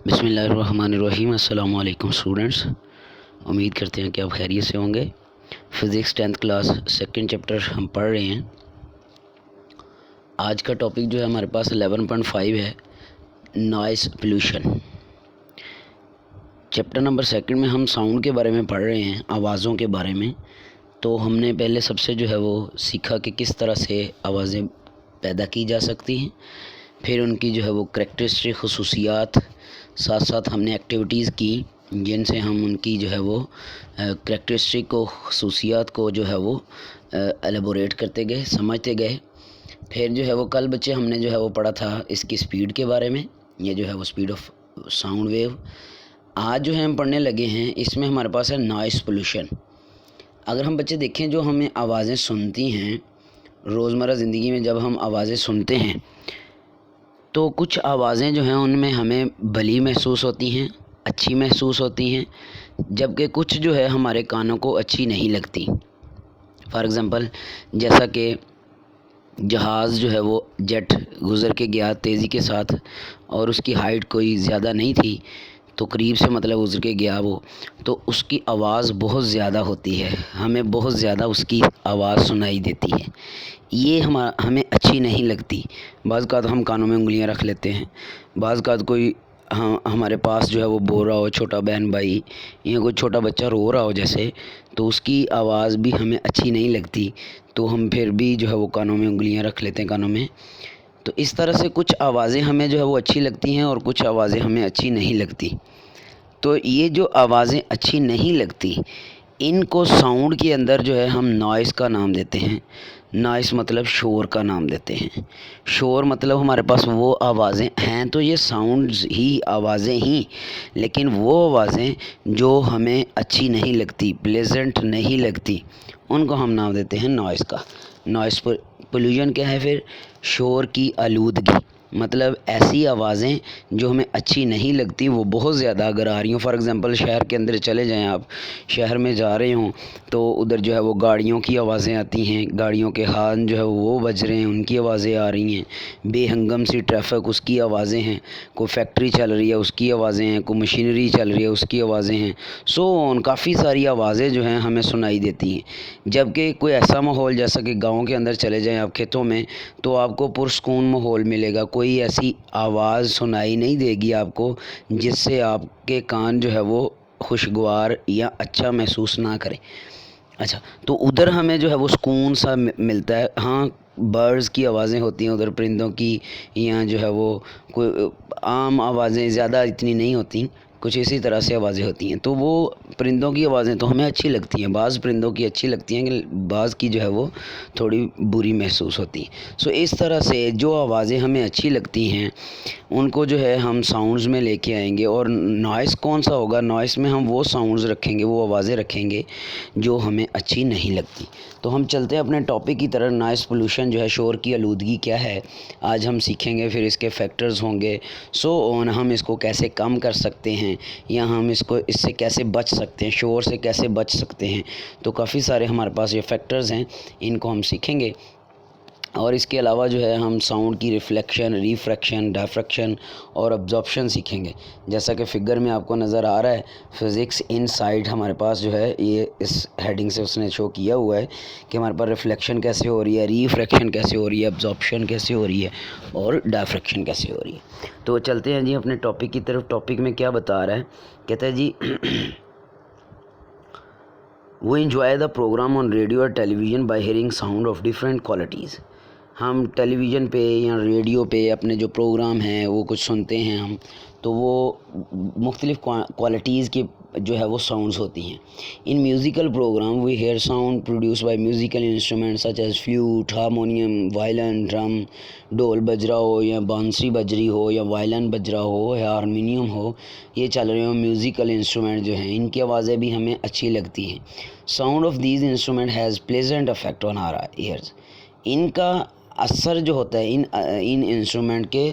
بسم اللہ الرحمن الرحیم۔ السلام علیکم اسٹوڈنٹس، امید کرتے ہیں کہ آپ خیریت سے ہوں گے۔ Physics 10th class second chapter ہم پڑھ رہے ہیں۔ آج کا ٹاپک جو ہے ہمارے پاس 11.5 ہے، noise pollution. Chapter number second میں ہم ساؤنڈ کے بارے میں پڑھ رہے ہیں، آوازوں کے بارے میں۔ تو ہم نے پہلے سب سے جو ہے وہ سیکھا کہ کس طرح سے آوازیں پیدا کی جا سکتی ہیں، پھر ان کی جو ہے وہ کریکٹرسٹک خصوصیات، ساتھ ساتھ ہم نے ایکٹیویٹیز کی جن سے ہم ان کی جو ہے وہ کریکٹرسٹک کو خصوصیات کو جو ہے وہ ایلیبوریٹ کرتے گئے، سمجھتے گئے۔ پھر جو ہے وہ کل بچے ہم نے جو ہے وہ پڑھا تھا اس کی سپیڈ کے بارے میں، یہ جو ہے وہ سپیڈ آف ساؤنڈ ویو۔ آج جو ہے ہم پڑھنے لگے ہیں، اس میں ہمارے پاس ہے نوائز پولوشن۔ اگر ہم بچے دیکھیں جو ہمیں آوازیں سنتی ہیں روزمرہ زندگی میں، جب ہم آوازیں سنتے ہیں تو کچھ آوازیں جو ہیں ان میں ہمیں بھلی محسوس ہوتی ہیں، اچھی محسوس ہوتی ہیں، جبکہ کچھ جو ہے ہمارے کانوں کو اچھی نہیں لگتی۔ فار ایگزامپل جیسا کہ جہاز جو ہے وہ جیٹ گزر کے گیا تیزی کے ساتھ، اور اس کی ہائٹ کوئی زیادہ نہیں تھی، تو قریب سے مطلب گزر کے گیا وہ، تو اس کی آواز بہت زیادہ ہوتی ہے، ہمیں بہت زیادہ اس کی آواز سنائی دیتی ہے۔ یہ ہمیں اچھی نہیں لگتی۔ بعض اوقات ہم کانوں میں انگلیاں رکھ لیتے ہیں، بعض اوقات کوئی ہمارے پاس جو ہے وہ بول رہا ہو، چھوٹا بہن بھائی یا کوئی چھوٹا بچہ رو رہا ہو جیسے، تو اس کی آواز بھی ہمیں اچھی نہیں لگتی، تو ہم پھر بھی جو ہے وہ کانوں میں انگلیاں رکھ لیتے ہیں کانوں میں۔ تو اس طرح سے کچھ آوازیں ہمیں جو ہے وہ اچھی لگتی ہیں اور کچھ آوازیں ہمیں اچھی نہیں لگتی۔ تو یہ جو آوازیں اچھی نہیں لگتی، ان کو ساؤنڈ کے اندر جو ہے ہم نوائز کا نام دیتے ہیں۔ نوائز مطلب شور کا نام دیتے ہیں۔ شور مطلب ہمارے پاس وہ آوازیں ہیں، تو یہ ساؤنڈز ہی آوازیں ہی، لیکن وہ آوازیں جو ہمیں اچھی نہیں لگتی، پلیزنٹ نہیں لگتی، ان کو ہم نام دیتے ہیں نوائز کا۔ نوائز پولوشن کیا ہے پھر؟ شور کی آلودگی، مطلب ایسی آوازیں جو ہمیں اچھی نہیں لگتی، وہ بہت زیادہ اگر آ رہی ہوں۔ فار ایگزامپل شہر کے اندر چلے جائیں آپ، شہر میں جا رہے ہوں تو ادھر جو ہے وہ گاڑیوں کی آوازیں آتی ہیں، گاڑیوں کے ہارن جو ہے وہ بج رہے ہیں، ان کی آوازیں آ رہی ہیں، بے ہنگم سی ٹریفک اس کی آوازیں ہیں، کوئی فیکٹری چل رہی ہے اس کی آوازیں ہیں، کوئی مشینری چل رہی ہے اس کی آوازیں ہیں، کافی ساری آوازیں جو ہیں ہمیں سنائی دیتی ہیں۔ جبکہ کوئی ایسا ماحول جیسا کہ گاؤں کے اندر چلے جائیں آپ کھیتوں میں، تو آپ کو پرسکون ماحول ملے گا، کوئی ایسی آواز سنائی نہیں دے گی آپ کو جس سے آپ کے کان جو ہے وہ خوشگوار یا اچھا محسوس نہ کریں۔ اچھا، تو ادھر ہمیں جو ہے وہ سکون سا ملتا ہے۔ ہاں، برڈز کی آوازیں ہوتی ہیں ادھر، پرندوں کی، یا جو ہے وہ کوئی عام آوازیں زیادہ اتنی نہیں ہوتی، کچھ اسی طرح سے آوازیں ہوتی ہیں۔ تو وہ پرندوں کی آوازیں تو ہمیں اچھی لگتی ہیں، بعض پرندوں کی اچھی لگتی ہیں کہ بعض کی جو ہے وہ تھوڑی بری محسوس ہوتی ہیں۔ اس طرح سے جو آوازیں ہمیں اچھی لگتی ہیں ان کو جو ہے ہم ساؤنڈز میں لے کے آئیں گے۔ اور نوائز کون سا ہوگا؟ نوائز میں ہم وہ ساؤنڈز رکھیں گے، وہ آوازیں رکھیں گے جو ہمیں اچھی نہیں لگتی۔ تو ہم چلتے ہیں اپنے ٹاپک کی طرح۔ نوائز پولوشن جو ہے، شور کی آلودگی کیا ہے، آج ہم سیکھیں گے، پھر اس کے فیکٹرز ہوں گے، ہم اس کو کیسے کم کر سکتے ہیں، یا ہم اس سے کیسے بچ سکتے ہیں، شور سے کیسے بچ سکتے ہیں۔ تو کافی سارے ہمارے پاس یہ فیکٹرز ہیں، ان کو ہم سیکھیں گے۔ اور اس کے علاوہ جو ہے ہم ساؤنڈ کی ریفلیکشن، ریفریکشن، ڈائفریکشن اور ابزارپشن سیکھیں گے۔ جیسا کہ فگر میں آپ کو نظر آ رہا ہے، فزکس ان سائٹ ہمارے پاس جو ہے یہ اس ہیڈنگ سے اس نے شو کیا ہوا ہے کہ ہمارے پاس ریفلیکشن کیسے ہو رہی ہے، ریفریکشن کیسے ہو رہی ہے، ابزارپشن کیسے ہو رہی ہے، اور ڈائفریکشن کیسے ہو رہی ہے۔ تو چلتے ہیں جی اپنے ٹاپک کی طرف۔ ٹاپک میں کیا بتا رہا ہے؟ کہتا ہے جی We enjoy the program on radio or television by hearing sound of different qualities۔ ہم ٹیلی ویژن پہ یا ریڈیو پہ اپنے جو پروگرام ہیں وہ کچھ سنتے ہیں ہم، تو وہ مختلف کوالٹیز کی جو ہے وہ ساؤنڈز ہوتی ہیں۔ In musical programme we hear sound produce by musical instrument such as flute, harmonium, violin, drum, dhol بج رہا ہو یا بانسری بج رہی ہو یا وائلن بج رہا ہو یا ہارمونیم ہو، یہ چل رہے ہوں میوزیکل انسٹرومنٹ جو ہیں، ان کی آوازیں بھی ہمیں اچھی لگتی ہیں۔ Sound of these instrument has pleasant effect on our ears. ان کا اثر جو ہوتا ہے ان انسٹرومنٹ کے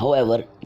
However,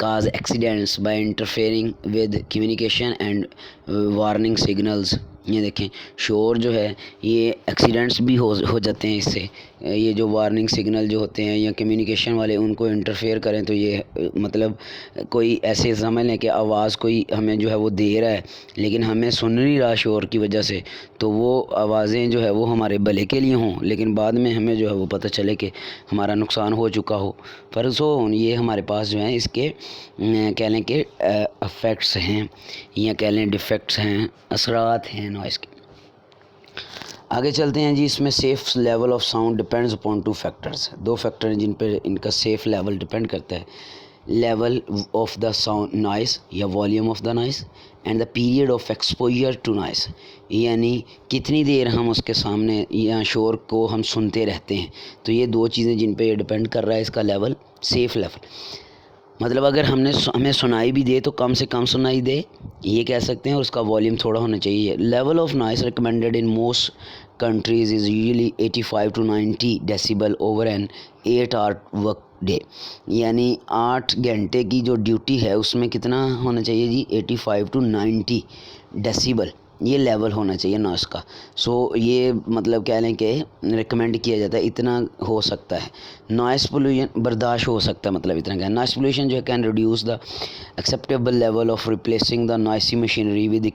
cause accidents by interfering with communication and warning signals. یہ دیکھیں شور جو ہے یہ ایکسیڈنٹس بھی ہو جاتے ہیں اس سے. یہ جو وارننگ سگنل جو ہوتے ہیں یا کمیونیکیشن والے ان کو انٹرفیئر کریں تو یہ مطلب کوئی ایسے سمجھ لیں کہ آواز کوئی ہمیں جو ہے وہ دے رہا ہے لیکن ہمیں سن نہیں رہا شور کی وجہ سے, تو وہ آوازیں جو ہے وہ ہمارے بھلے کے لیے ہوں لیکن بعد میں ہمیں جو ہے وہ پتہ چلے کہ ہمارا نقصان ہو چکا ہو. فرض ہو یہ ہمارے پاس جو ہیں اس کے کہہ لیں کہ افیکٹس ہیں یا کہہ لیں ڈیفیکٹس ہیں, اثرات ہیں نوائز کے. آگے چلتے ہیں جی. اس میں safe level of sound depends upon 2 factors. 2 factor ہیں جن پہ ان کا سیف لیول ڈپینڈ کرتا ہے. Level of the sound noise یا volume of the noise and the period of exposure to noise, یعنی کتنی دیر ہم اس کے سامنے یا شور کو ہم سنتے رہتے ہیں. تو یہ 2 چیزیں جن پہ یہ ڈپینڈ کر رہا ہے اس کا لیول, سیف لیول. مطلب اگر ہمیں سنائی بھی دے تو کم سے کم سنائی دے یہ کہہ سکتے ہیں, اور اس کا والیوم تھوڑا ہونا چاہیے. Level of noise recommended in most countries is usually 85 to 90 decibel over an 8 hour work day, یعنی 8 گھنٹے کی جو ڈیوٹی ہے اس میں کتنا ہونا چاہیے جی 85 to 90 ڈیسیبل, یہ لیول ہونا چاہیے نوائز کا. سو یہ مطلب کہہ لیں کہ ریکمینڈ کیا جاتا ہے اتنا ہو سکتا ہے. نوائز پولوشن برداشت ہو سکتا ہے, مطلب اتنا کہ نوائز پولوشن جو ہے can reduce the acceptable level of replacing the noisy machinery with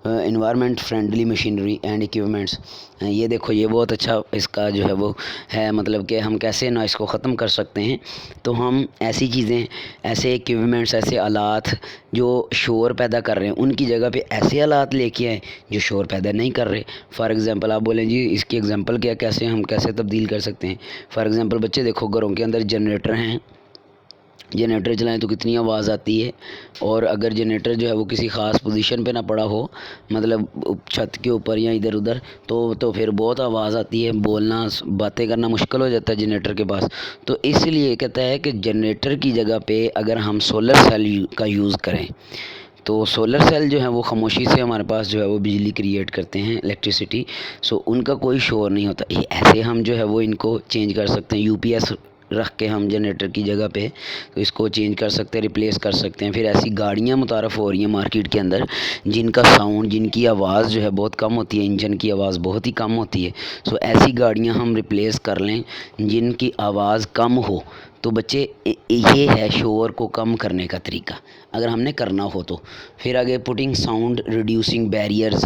environment friendly machinery and equipments. یہ دیکھو یہ بہت اچھا اس کا جو ہے وہ ہے, مطلب کہ ہم کیسے نوائز کو ختم کر سکتے ہیں. تو ہم ایسی چیزیں, ایسے اکوپمنٹس, ایسے آلات جو شور پیدا کر رہے ہیں ان کی جگہ پہ ایسے آلات لے کے آئیں جو شور پیدا نہیں کر رہے. فار ایگزامپل آپ بولیں جی اس کی ایگزامپل کیا, کیسے ہم کیسے تبدیل کر سکتے ہیں. فار ایگزامپل بچے دیکھو گھروں کے اندر جنریٹر ہیں, جنریٹر چلائیں تو کتنی آواز آتی ہے, اور اگر جنریٹر جو ہے وہ کسی خاص پوزیشن پہ نہ پڑا ہو, مطلب چھت کے اوپر یا ادھر ادھر, تو پھر بہت آواز آتی ہے, بولنا باتیں کرنا مشکل ہو جاتا ہے جنریٹر کے پاس. تو اس لیے کہتا ہے کہ جنریٹر کی جگہ پہ اگر ہم سولر سیل کا یوز کریں تو سولر سیل جو ہے وہ خاموشی سے ہمارے پاس جو ہے وہ بجلی کریٹ کرتے ہیں, الیکٹریسٹی. سو ان کا کوئی شور نہیں ہوتا. ایسے ہم جو ہے وہ ان کو چینج کر سکتے ہیں. یو پی ایس رکھ کے ہم جنریٹر کی جگہ پہ تو اس کو چینج کر سکتے ہیں, ریپلیس کر سکتے ہیں. پھر ایسی گاڑیاں متعارف ہو رہی ہیں مارکیٹ کے اندر جن کا ساؤنڈ, جن کی آواز جو ہے بہت کم ہوتی ہے, انجن کی آواز بہت ہی کم ہوتی ہے. سو ایسی گاڑیاں ہم ریپلیس کر لیں جن کی آواز کم ہو. تو بچے یہ ہے شور کو کم کرنے کا طریقہ اگر ہم نے کرنا ہو تو. پھر آگے putting sound reducing barriers.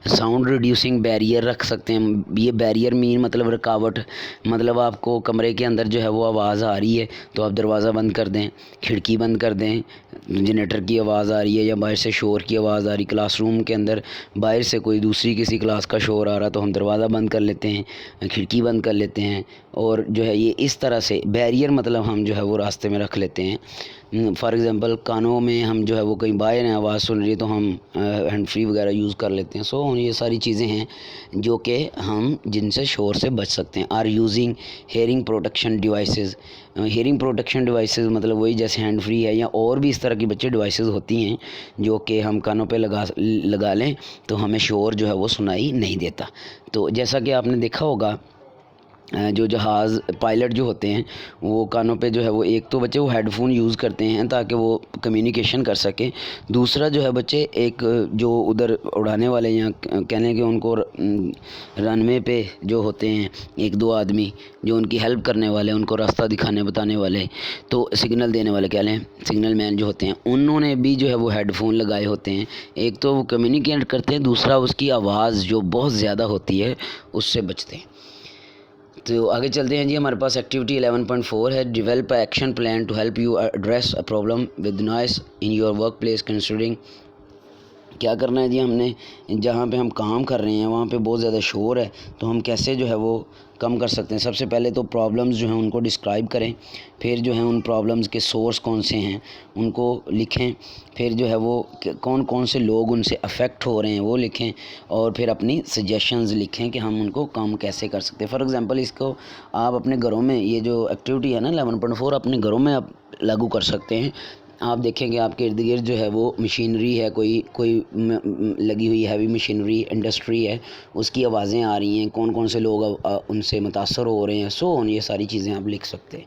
Sound reducing barrier رکھ سکتے ہیں. یہ بیریئر مین مطلب رکاوٹ, مطلب آپ کو کمرے کے اندر جو ہے وہ آواز آ رہی ہے تو آپ دروازہ بند کر دیں, کھڑکی بند کر دیں. جنریٹر کی آواز آ رہی ہے یا باہر سے شور کی آواز آ رہی, کلاس روم کے اندر باہر سے کوئی دوسری کسی کلاس کا شور آ رہا تو ہم دروازہ بند کر لیتے ہیں, کھڑکی بند کر لیتے ہیں. اور جو ہے یہ اس طرح سے بیریئر مطلب ہم جو ہے وہ راستے میں رکھ لیتے ہیں. فار ایگزامپل کانوں میں ہم جو ہے وہ کہیں باہر ہیں آواز سن رہی ہے تو ہم ہینڈ فری وغیرہ یوز کر لیتے ہیں. سو یہ ساری چیزیں ہیں جو کہ ہم جن سے شور سے بچ سکتے ہیں. Or using hearing protection devices. Hearing protection devices مطلب وہی جیسے ہینڈ فری ہے یا اور بھی اس طرح کی بچے ڈیوائسز ہوتی ہیں جو کہ ہم کانوں پہ لگا لیں تو ہمیں شور جو ہے وہ سنائی نہیں دیتا. تو جیسا کہ آپ نے دیکھا ہوگا جو جہاز پائلٹ جو ہوتے ہیں وہ کانوں پہ جو ہے وہ ایک تو بچے وہ ہیڈ فون یوز کرتے ہیں تاکہ وہ کمیونیکیشن کر سکیں. دوسرا جو ہے بچے ایک جو ادھر اڑانے والے یا کہنے کہ ان کو رن وے پہ جو ہوتے ہیں 1-2 آدمی جو ان کی ہیلپ کرنے والے, ان کو راستہ دکھانے بتانے والے, تو سگنل دینے والے کہہ لیں سگنل مین جو ہوتے ہیں, انہوں نے بھی جو ہے وہ ہیڈ فون لگائے ہوتے ہیں. ایک تو وہ کمیونیکیٹ کرتے ہیں, دوسرا اس کی آواز جو بہت زیادہ ہوتی ہے اس سے بچتے ہیں. تو آگے چلتے ہیں جی. ہمارے پاس ایکٹیویٹی 11.4 ہے develop action plan to help you address a problem with noise in your workplace considering. کیا کرنا ہے جی ہم نے, جہاں پہ ہم کام کر رہے ہیں وہاں پہ بہت زیادہ شور ہے تو ہم کیسے جو ہے وہ کم کر سکتے ہیں. سب سے پہلے تو پرابلمز جو ہیں ان کو ڈسکرائب کریں, پھر جو ہیں ان پرابلمز کے سورس کون سے ہیں ان کو لکھیں, پھر جو ہے وہ کون کون سے لوگ ان سے افیکٹ ہو رہے ہیں وہ لکھیں, اور پھر اپنی سجیشنز لکھیں کہ ہم ان کو کم کیسے کر سکتے ہیں. فار ایگزامپل اس کو آپ اپنے گھروں میں, یہ جو ایکٹیویٹی ہے نا 11.4 اپنے گھروں میں آپ لاگو کر سکتے ہیں. آپ دیکھیں کہ آپ کے ارد گرد جو ہے وہ مشینری ہے, کوئی لگی ہوئی ہیوی مشینری انڈسٹری ہے, اس کی آوازیں آ رہی ہیں, کون کون سے لوگ ان سے متاثر ہو رہے ہیں. سو یہ ساری چیزیں آپ لکھ سکتے ہیں.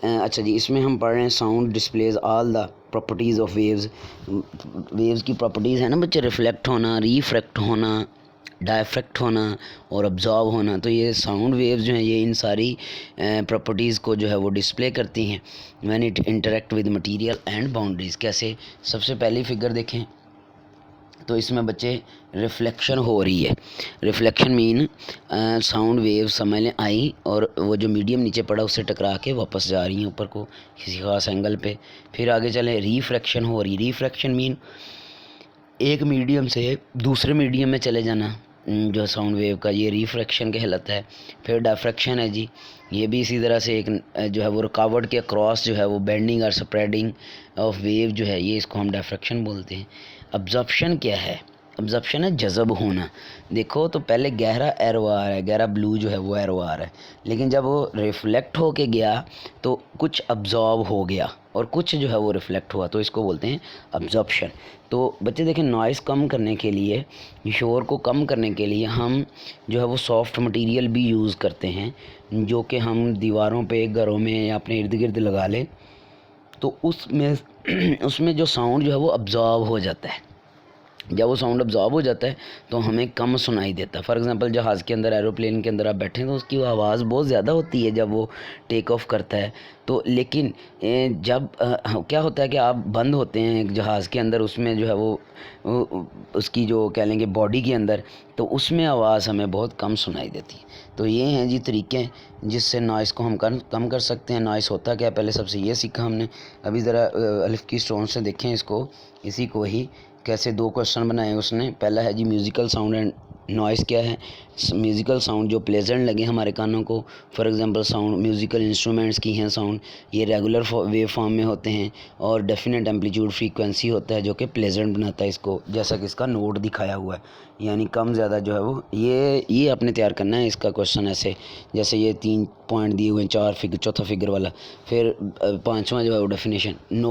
اچھا جی، اس میں ہم پڑھ رہے ہیں sound displays all the properties of waves. Waves کی پراپرٹیز ہیں نا بچے، ریفلیکٹ ہونا، ریفریکٹ ہونا، ڈائفریکٹ ہونا اور ابزارو ہونا. تو یہ ساؤنڈ ویوز جو ہیں یہ ان ساری پراپرٹیز کو جو ہے وہ ڈسپلے کرتی ہیں when it interact with material and boundaries. کیسے؟ سب سے پہلی فگر دیکھیں تو اس میں بچے ریفلیکشن ہو رہی ہے. ریفلیکشن مین ساؤنڈ ویو سمجھ لیں آئی اور وہ جو میڈیم نیچے پڑا اس سے ٹکرا کے واپس جا رہی ہیں اوپر کو کسی خاص اینگل پہ. پھر آگے چلیں، ریفریکشن ہو رہی. ریفریکشن مین ایک میڈیم سے دوسرے میڈیم میں چلے جانا جو ساؤنڈ ویو کا، یہ ریفریکشن کہلاتا ہے. پھر ڈائفریکشن ہے جی، یہ بھی اسی طرح سے ایک جو ہے وہ رکاوٹ کے اکراس جو ہے وہ بینڈنگ اور سپریڈنگ آف ویو جو ہے یہ اس کو ہم ڈائفریکشن بولتے ہیں. ابزرپشن کیا ہے؟ ابزرپشن ہے جذب ہونا. دیکھو تو پہلے گہرا ایرو آ رہا ہے، گہرا بلو جو ہے وہ ایرو آ رہا ہے، لیکن جب وہ ریفلیکٹ ہو کے گیا تو کچھ ابزارب ہو گیا اور کچھ جو ہے وہ ریفلیکٹ ہوا، تو اس کو بولتے ہیں ابزرپشن. تو بچے دیکھیں، نوائز کم کرنے کے لیے، شور کو کم کرنے کے لیے ہم جو ہے وہ سافٹ مٹیریل بھی یوز کرتے ہیں، جو کہ ہم دیواروں پہ، گھروں میں یا اپنے ارد گرد لگا لیں تو اس میں جو ساؤنڈ جو ہے وہ ابزارب ہو جاتا ہے. جب وہ ساؤنڈ ابزارب ہو جاتا ہے تو ہمیں کم سنائی دیتا ہے. فار ایگزامپل جہاز کے اندر، ایروپلین کے اندر آپ بیٹھیں تو اس کی آواز بہت زیادہ ہوتی ہے جب وہ ٹیک آف کرتا ہے. تو لیکن جب کیا ہوتا ہے کہ آپ بند ہوتے ہیں ایک جہاز کے اندر، اس میں جو ہے وہ اس کی جو کہہ لیں گے باڈی کے اندر، تو اس میں آواز ہمیں بہت کم سنائی دیتی ہے. تو یہ ہیں جی طریقے جس سے نوائز کو ہم کم کر سکتے ہیں. نوائز ہوتا کیا ہے؟ پہلے سب سے یہ سیکھا ہم نے. ابھی ذرا الف کی اسٹون سے دیکھیں اس کو، اسی کو ہی کیسے دو کوشچن بنائے اس نے. پہلا ہے جی میوزیکل ساؤنڈ اینڈ نوائز کیا ہے. میوزیکل ساؤنڈ جو پلیزنٹ لگے ہمارے کانوں کو، for example sound musical instruments کی ہیں ساؤنڈ، یہ ریگولر ویو فارم میں ہوتے ہیں اور ڈیفینیٹ ایمپلیٹیوڈ فریکوینسی ہوتا ہے جو کہ پلیزنٹ بناتا ہے اس کو، جیسا کہ اس کا نوٹ دکھایا ہوا ہے، یعنی کم زیادہ جو ہے وہ یہ آپ نے تیار کرنا ہے اس کا کوشچن ایسے، جیسے یہ 3 پوائنٹ دیے ہوئے ہیں، چوتھا فگر والا. پھر 5واں جو ہے وہ ڈیفینیشن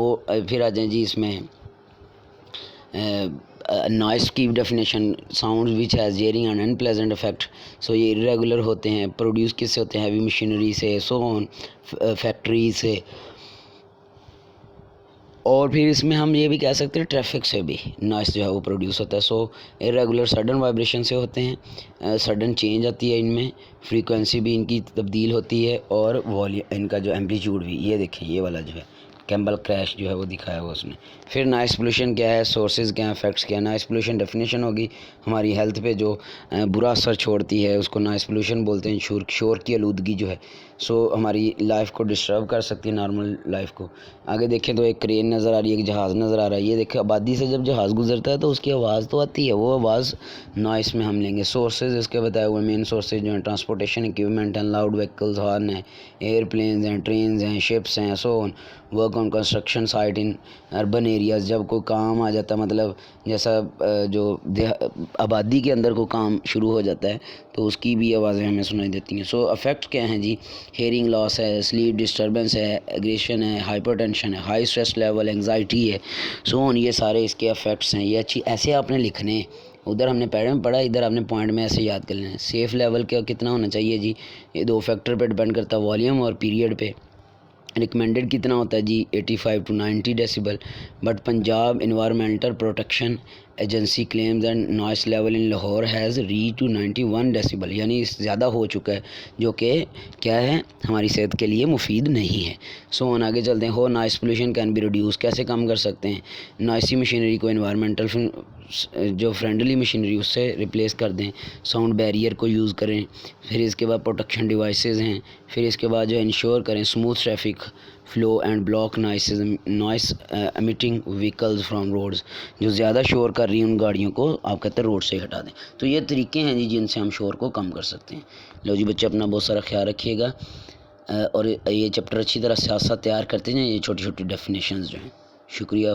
پھر آ جائیں جی اس میں نوائز کی definition, sound which has hearing and unpleasant effect. So یہ ریگولر ہوتے ہیں، پروڈیوس کس سے ہوتے ہیں؟ ہیوی مشینری سے، سو آن، فیکٹری سے. اور پھر اس میں ہم یہ بھی کہہ سکتے ہیں ٹریفک سے بھی نوائز جو ہے وہ پروڈیوس ہوتا ہے. سو ریگولر سڈن وائبریشن سے ہوتے ہیں، سڈن چینج آتی ہے ان میں، فریکوینسی بھی ان کی تبدیل ہوتی ہے اور ان کا جو ایمپلیٹیوڈ بھی. یہ دیکھیں یہ والا جو ہے کیمبل کریش جو ہے وہ دکھایا ہوا اس نے. پھر نوائز پولوشن کیا ہے، سورسز کیا ہیں، افیکٹس کیا ہیں. نوائز پولوشن ڈیفینیشن ہوگی ہماری ہیلتھ پہ جو برا اثر چھوڑتی ہے اس کو نوائز پولوشن بولتے ہیں. شور کی آلودگی جو ہے سو ہماری لائف کو ڈسٹرب کر سکتی ہے، نارمل لائف کو. آگے دیکھیں تو ایک کرین نظر آ رہی ہے، ایک جہاز نظر آ رہا ہے. یہ دیکھیں آبادی سے جب جہاز گزرتا ہے تو اس کی آواز تو آتی ہے، وہ آواز نوائز میں ہم لیں گے. سورسز اس کے بتائے ہوئے مین سورسز جو ہیں ٹرانسپورٹیشن اکوپمنٹ ہیں، لاؤڈ وہیکلز، ہارن ہیں، ایئر پلینز ہیں، ٹرینز ہیں، شپس ہیں، so on. Work on construction site in urban areas, جب کوئی کام آ جاتا ہے، مطلب جیسا جو آبادی کے اندر کوئی کام شروع ہو جاتا ہے تو اس کی بھی آوازیں ہمیں سنائی دیتی ہیں. سو افیکٹ کیا ہیں جی؟ ہیئرنگ لاس ہے، سلیپ ڈسٹربنس ہے، ایگریشن ہے، ہائپر ٹینشن ہے، ہائی اسٹریس لیول، انگزائٹی ہے، سو آن. یہ سارے اس کے افیکٹس ہیں. یہ ایسے آپ نے لکھنے ہیں، ادھر ہم نے پیڑ میں پڑھا، ادھر آپ نے پوائنٹ میں ایسے یاد کر لینا ہے. سیف لیول کتنا ہونا چاہیے جی؟ یہ 2 فیکٹر پہ ڈپینڈ کرتا ہے، والیوم اور پیریڈ پہ. ریکمینڈڈ کتنا ہوتا ہے جی؟ 85 to 90 decibel. But Punjab environmental protection agency claims and noise level in Lahore has reach to 91 decibel, یعنی زیادہ ہو چکا ہے جو کہ کیا ہے ہماری صحت کے لیے مفید نہیں ہے. سو آن. آگے چلتے ہیں. How noise pollution can be reduce, کیسے کم کر سکتے ہیں؟ نوائسی مشینری کو انوائرمنٹل جو فرینڈلی مشینری اس سے ریپلیس کر دیں. ساؤنڈ بیریئر کو یوز کریں. پھر اس کے بعد پروٹیکشن ڈیوائسز ہیں. پھر اس کے بعد جو انشور کریں smooth traffic flow and block noise emitting vehicles from roads, جو زیادہ شور کر رہی ہیں ان گاڑیوں کو آپ کہتے ہیں روڈ سے ہٹا دیں. تو یہ طریقے ہیں جی جن سے ہم شور کو کم کر سکتے ہیں. لو جی بچے اپنا بہت سارا خیال رکھیے گا اور یہ چیپٹر اچھی طرح ساتھ ساتھ تیار کرتے ہیں. یہ چھوٹی چھوٹی ڈیفینیشنز جو ہیں. شکریہ.